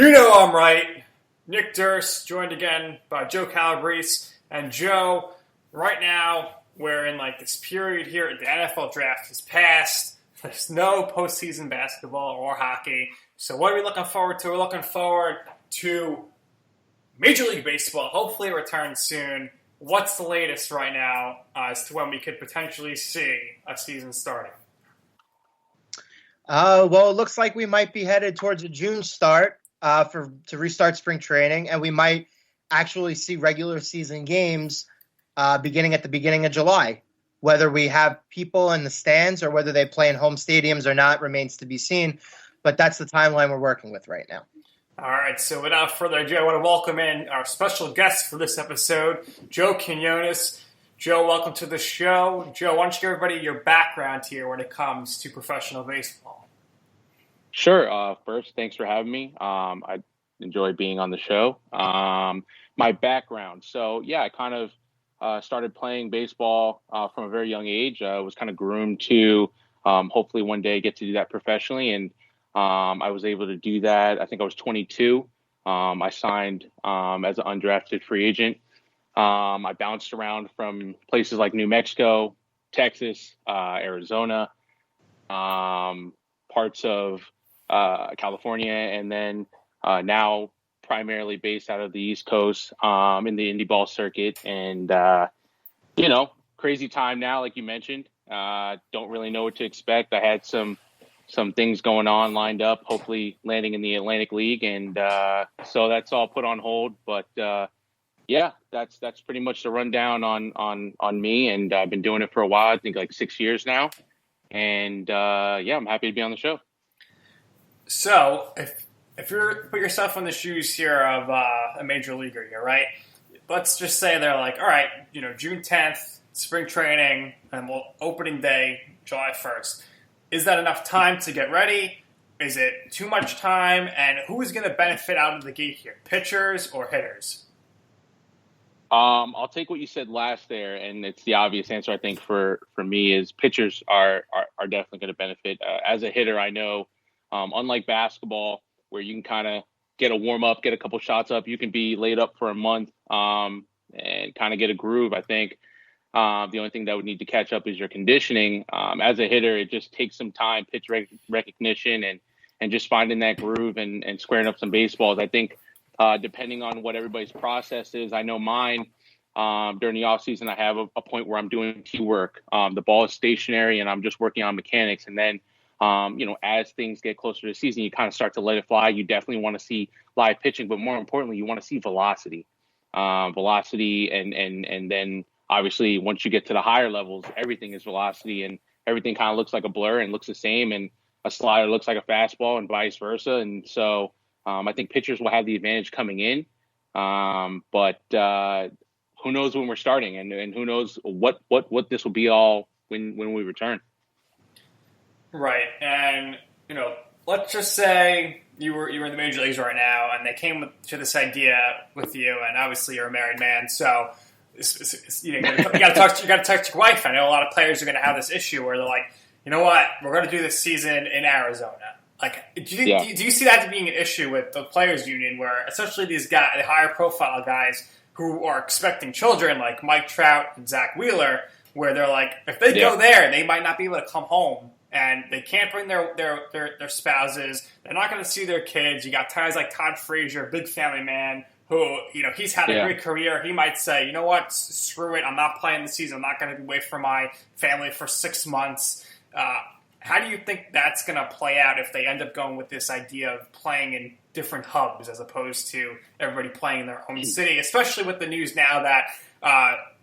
You know I'm right. Nick Durst, joined again by Joe Calabrese. And Joe, right now, we're in like this period here. The NFL draft is passed. There's no postseason basketball or hockey. So what are we looking forward to? We're looking forward to Major League Baseball. Hopefully it returns soon. What's the latest right now as to when we could potentially see a season starting? Well, it looks like we might be headed towards a June start to restart spring training, and we might actually see regular season games beginning at the beginning of July. Whether we have people in the stands or whether they play in home stadiums or not remains to be seen, but that's the timeline we're working with right now. All right, so without further ado, I want to welcome in our special guest for this episode, Joe Quinones. Joe, welcome to the show. Joe, why don't you give everybody your background here when it comes to professional baseball? Sure. First, thanks for having me. I enjoy being on the show. My background. So, yeah, I kind of started playing baseball from a very young age. I was kind of groomed to hopefully one day get to do that professionally. And I was able to do that. I think I was 22. I signed as an undrafted free agent. I bounced around from places like New Mexico, Texas, Arizona, parts of California, and then now primarily based out of the East Coast in the indie ball circuit. And, crazy time now, like you mentioned. Don't really know what to expect. I had some things going on lined up, hopefully landing in the Atlantic League. And so that's all put on hold. But yeah, that's pretty much the rundown on me. And I've been doing it for a while, I think like 6 years now. And yeah, I'm happy to be on the show. So if you're put yourself in the shoes here of a major leaguer here, right? Let's just say they're like, all right, June 10th, spring training, and opening day, July 1st. Is that enough time to get ready? Is it too much time? And who is going to benefit out of the gate here, pitchers or hitters? I'll take what you said last there, and it's the obvious answer, I think, for me is pitchers are definitely going to benefit. As a hitter, I know, unlike basketball, where you can kind of get a warm-up, get a couple shots up, you can be laid up for a month and kind of get a groove. I think the only thing that would need to catch up is your conditioning. As a hitter, it just takes some time, pitch recognition, and just finding that groove and squaring up some baseballs. I think depending on what everybody's process is, I know mine, during the offseason, I have a point where I'm doing key work. The ball is stationary, and I'm just working on mechanics. And then, as things get closer to the season, you kind of start to let it fly. You definitely want to see live pitching, but more importantly, you want to see velocity. And then obviously once you get to the higher levels, everything is velocity, and everything kind of looks like a blur and looks the same, and a slider looks like a fastball and vice versa. And so I think pitchers will have the advantage coming in, but who knows when we're starting, and who knows what this will be all when we return. Right, and let's just say you were in the major leagues right now, and they came to this idea with you, and obviously you're a married man, so you got to talk to your wife. I know a lot of players are going to have this issue where they're like, you know what, we're going to do this season in Arizona. Like, do you see that being an issue with the players' union, where especially these guys, the higher profile guys who are expecting children, like Mike Trout and Zach Wheeler, where they're like, if they go there, they might not be able to come home, and they can't bring their spouses. They're not going to see their kids. You got guys like Todd Frazier, big family man, who he's had a great career. He might say, you know what, screw it, I'm not playing the season. I'm not going to be away from my family for 6 months. How do you think that's going to play out if they end up going with this idea of playing in different hubs as opposed to everybody playing in their home city, especially with the news now that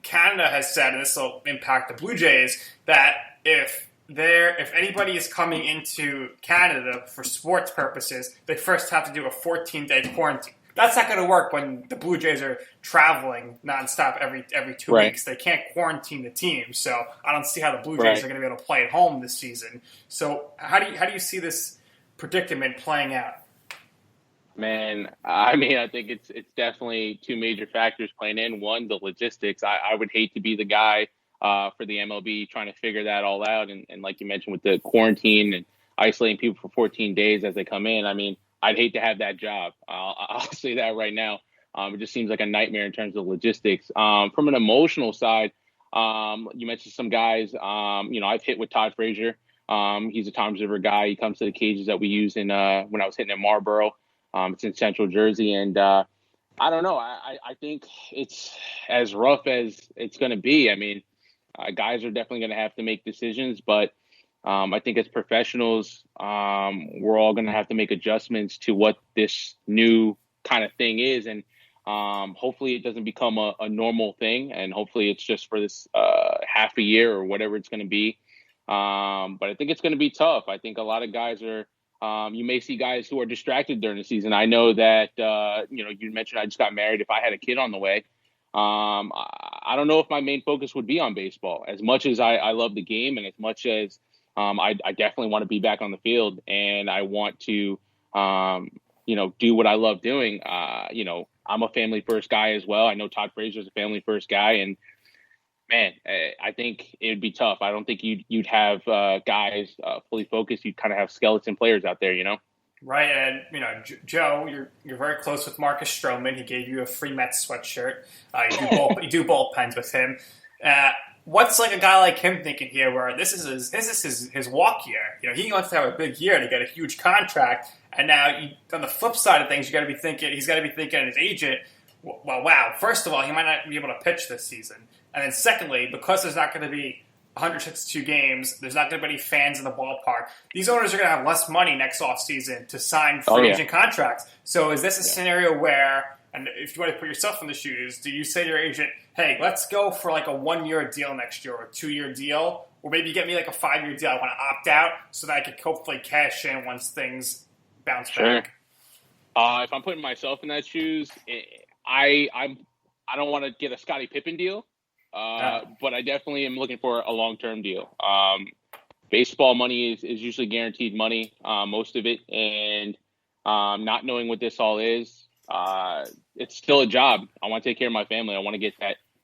Canada has said, and this will impact the Blue Jays, that if anybody is coming into Canada for sports purposes, they first have to do a 14-day quarantine. That's not going to work when the Blue Jays are traveling nonstop every 2 weeks. They can't quarantine the team, so I don't see how the Blue Jays are going to be able to play at home this season. So how do you see this predicament playing out? Man, I mean, I think it's definitely two major factors playing in. One, the logistics. I would hate to be the guy for the MLB trying to figure that all out, and like you mentioned with the quarantine and isolating people for 14 days as they come in. I mean, I'd hate to have that job. I'll say that right now. It just seems like a nightmare in terms of logistics. From an emotional side, you mentioned some guys. I've hit with Todd Frazier. He's a Tom's River guy. He comes to the cages that we use when I was hitting in Marlboro. It's in Central Jersey, and I don't know. I think it's as rough as it's going to be. I mean, guys are definitely going to have to make decisions, but I think as professionals, we're all going to have to make adjustments to what this new kind of thing is, and hopefully it doesn't become a normal thing, and hopefully it's just for this half a year or whatever it's going to be. But I think it's going to be tough. I think a lot of guys are. You may see guys who are distracted during the season. I know that you mentioned I just got married. If I had a kid on the way, I don't know if my main focus would be on baseball. As much as I love the game, and as much as I definitely want to be back on the field, and I want to do what I love doing. I'm a family first guy as well. I know Todd Frazier is a family first guy, and man, I think it would be tough. I don't think you'd have guys fully focused. You'd kind of have skeleton players out there, Right, and Joe, you're very close with Marcus Stroman. He gave you a free Mets sweatshirt. You do bullpens with him. What's like a guy like him thinking here, where this is his walk year? He wants to have a big year to get a huge contract, and now on the flip side of things, he's got to be thinking his agent. Well, wow. First of all, he might not be able to pitch this season. And then secondly, because there's not going to be 162 games, there's not going to be any fans in the ballpark, these owners are going to have less money next offseason to sign free agent contracts. So is this a scenario where, and if you want to put yourself in the shoes, do you say to your agent, hey, let's go for like a 1-year deal next year or a 2-year deal, or maybe get me like a 5-year deal. I want to opt out so that I can hopefully cash in once things bounce back. If I'm putting myself in that shoes, I don't want to get a Scottie Pippen deal. But I definitely am looking for a long-term deal. Baseball money is usually guaranteed money, most of it. And not knowing what this all is, it's still a job. I want to take care of my family. I want to get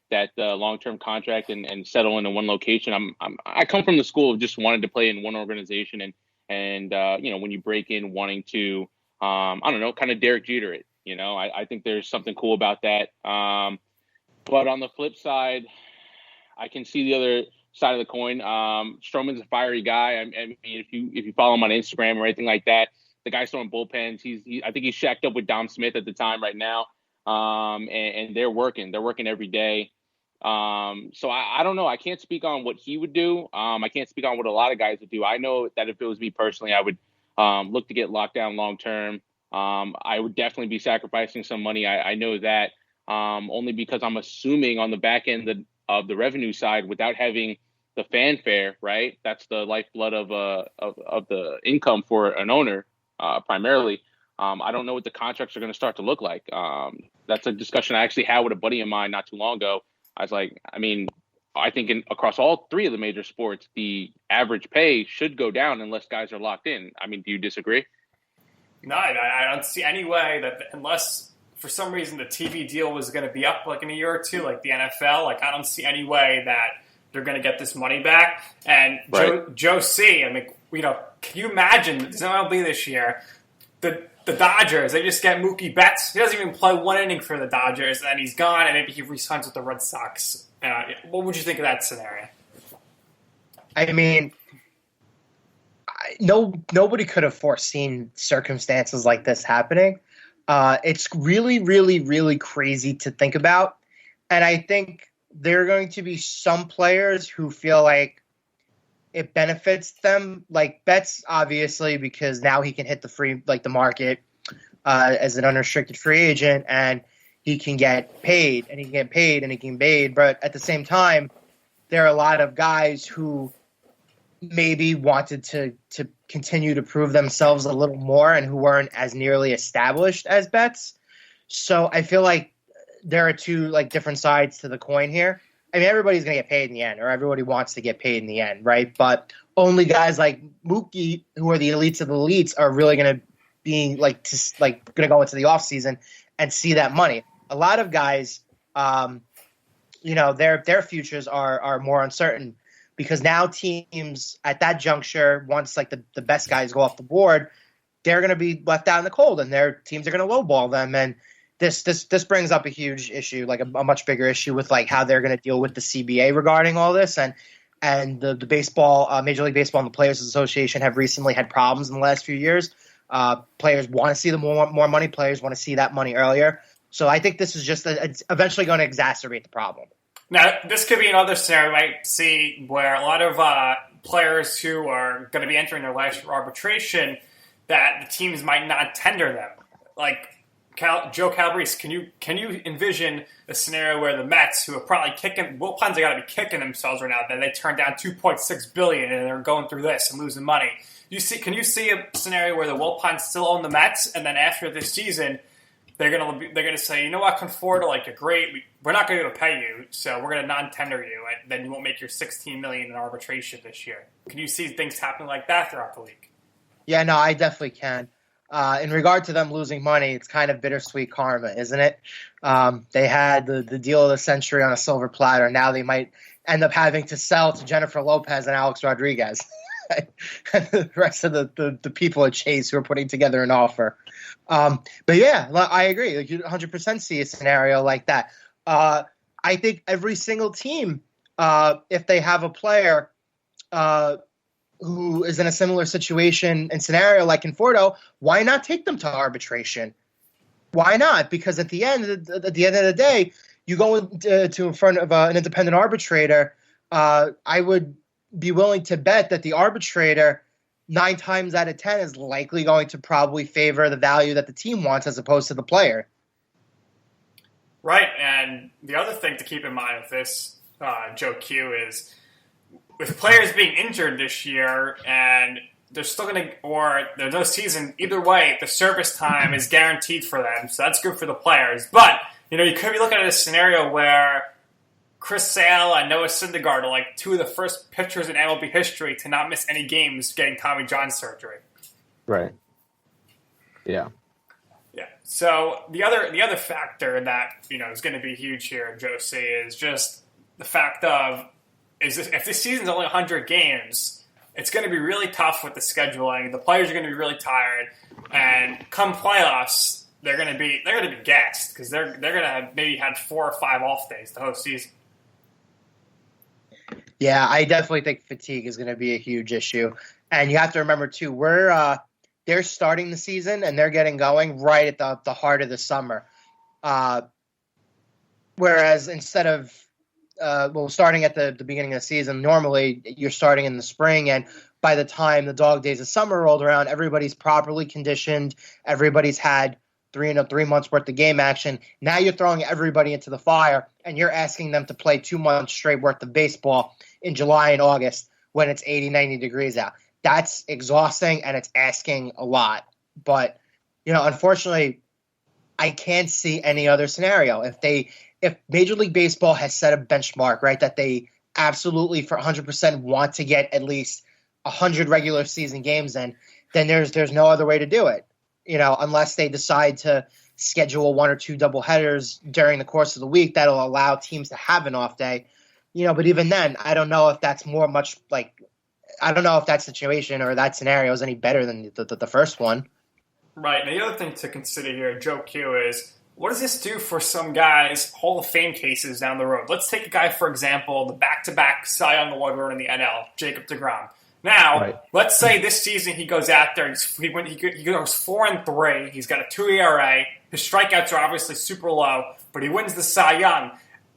that long-term contract and settle into one location. I come from the school of just wanting to play in one organization. And when you break in wanting to, I don't know, kind of Derek Jeter it. I think there's something cool about that. But on the flip side, I can see the other side of the coin. Stroman's a fiery guy. I mean, if you follow him on Instagram or anything like that, the guy's throwing bullpens. I think he's shacked up with Dom Smith at the time right now, and they're working. They're working every day. So I don't know. I can't speak on what he would do. I can't speak on what a lot of guys would do. I know that if it was me personally, I would look to get locked down long term. I would definitely be sacrificing some money. I know that. Only because I'm assuming on the back end of the revenue side, without having the fanfare, right? That's the lifeblood of the income for an owner, primarily. I don't know what the contracts are going to start to look like. That's a discussion I actually had with a buddy of mine not too long ago. I was like, I think across all three of the major sports, the average pay should go down unless guys are locked in. Do you disagree? No, I don't see any way that unless for some reason the TV deal was going to be up like in a year or two, like the NFL, I don't see any way that they're going to get this money back. And right. Joe C, can you imagine there's no MLB this year? The Dodgers, they just get Mookie Betts. He doesn't even play one inning for the Dodgers, and he's gone, and maybe he re-signs with the Red Sox. What would you think of that scenario? Nobody could have foreseen circumstances like this happening. It's really, really, really crazy to think about. And I think there are going to be some players who feel like it benefits them, like Betts, obviously, because now he can hit the market as an unrestricted free agent, and he can get paid, and he can get paid, and he can get paid. But at the same time, there are a lot of guys who maybe wanted to continue to prove themselves a little more and who weren't as nearly established as Betts. So I feel like there are two different sides to the coin here. Everybody's going to get paid in the end, or everybody wants to get paid in the end, right? But only guys like Mookie, who are the elites of the elites, are really going to be going to go into the offseason and see that money. A lot of guys, their futures are more uncertain, because now teams at that juncture, once the best guys go off the board, they're going to be left out in the cold, and their teams are going to lowball them. And this brings up a huge issue, like a much bigger issue with like how they're going to deal with the CBA regarding all this. And the baseball, Major League Baseball and the Players Association have recently had problems in the last few years. Players want to see the more money. Players want to see that money earlier. So I think this is just it's eventually going to exacerbate the problem. Now, this could be another scenario we might see where a lot of players who are going to be entering their last year arbitration, that the teams might not tender them. Like Joe Calabrese, can you envision a scenario where the Mets, who are probably kicking, Wilpons have got to be kicking themselves right now, that they turn down $2.6 billion and they're going through this and losing money? Can you see a scenario where the Wilpons still own the Mets, and then after this season, they're gonna say, you know what, Conforto, like, you're great. We're not going to pay you, so we're going to non-tender you, and then you won't make your $16 million in arbitration this year. Can you see things happening like that throughout the league? Yeah, no, I definitely can. In regard to them losing money, it's kind of bittersweet karma, isn't it? They had the deal of the century on a silver platter. Now they might end up having to sell to Jennifer Lopez and Alex Rodriguez. And the rest of the people at Chase who are putting together an offer. But yeah, I agree. Like, you 100% see a scenario like that. I think every single team, if they have a player who is in a similar situation and scenario like Conforto, why not take them to arbitration? Why not? Because at the end of the day, you go to in front of an independent arbitrator. I would be willing to bet that the arbitrator 9 times out of 10 is likely going to probably favor the value that the team wants as opposed to the player. Right, and the other thing to keep in mind with this, Joe Q, is with players being injured this year and they're still going to, or there's no season, either way, the service time is guaranteed for them, so that's good for the players. But, you could be looking at a scenario where Chris Sale and Noah Syndergaard are like 2 of the first pitchers in MLB history to not miss any games getting Tommy John surgery. Right. Yeah. Yeah. So the other factor that is going to be huge here, Josie, is just the fact of if this season's only 100 games, it's going to be really tough with the scheduling. The players are going to be really tired, and come playoffs, they're going to be gassed because they're going to have maybe had 4 or 5 off days the whole season. Yeah, I definitely think fatigue is going to be a huge issue. And you have to remember, too, they're starting the season and they're getting going right at the heart of the summer. Whereas instead of, starting at the beginning of the season, normally you're starting in the spring. And by the time the dog days of summer rolled around, everybody's properly conditioned. Everybody's had 3 months worth of game action. Now you're throwing everybody into the fire and you're asking them to play 2 months straight worth of baseball in July and August when it's 80, 90 degrees out. That's exhausting and it's asking a lot. But, unfortunately, I can't see any other scenario. If Major League Baseball has set a benchmark, right, that they absolutely for 100% want to get at least 100 regular season games in, then there's no other way to do it. Unless they decide to schedule 1 or 2 doubleheaders during the course of the week, that'll allow teams to have an off day. But even then, I don't know if that's I don't know if that situation or that scenario is any better than the first one. Right. And the other thing to consider here, Joe Q, is what does this do for some guys' Hall of Fame cases down the road? Let's take a guy, for example, the back-to-back Cy Young Award winner in the NL, Jacob deGrom. Now, right. Let's say this season he goes out there, he goes 4-3, he's got a 2 ERA, his strikeouts are obviously super low, but he wins the Cy Young.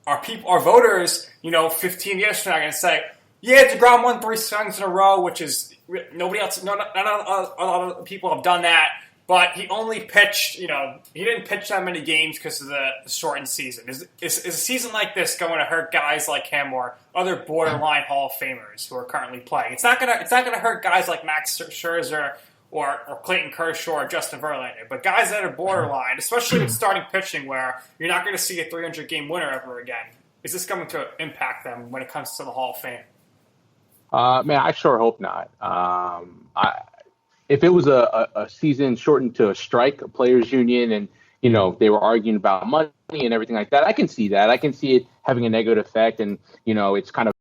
Are voters, 15 years from now, going to say, yeah, deGrom won 3 Cy Youngs in a row, which is nobody else, none of people have done that. But he only pitched, he didn't pitch that many games because of the shortened season. Is a season like this going to hurt guys like him or other borderline Hall of Famers who are currently playing? It's not gonna hurt guys like Max Scherzer or Clayton Kershaw or Justin Verlander, but guys that are borderline, especially with starting pitching, where you're not going to see a 300-game winner ever again. Is this going to impact them when it comes to the Hall of Fame? Man, I sure hope not. If it was a season shortened to a strike, a players' union, and they were arguing about money and everything like that, I can see that. I can see it having a negative effect, and it's kind of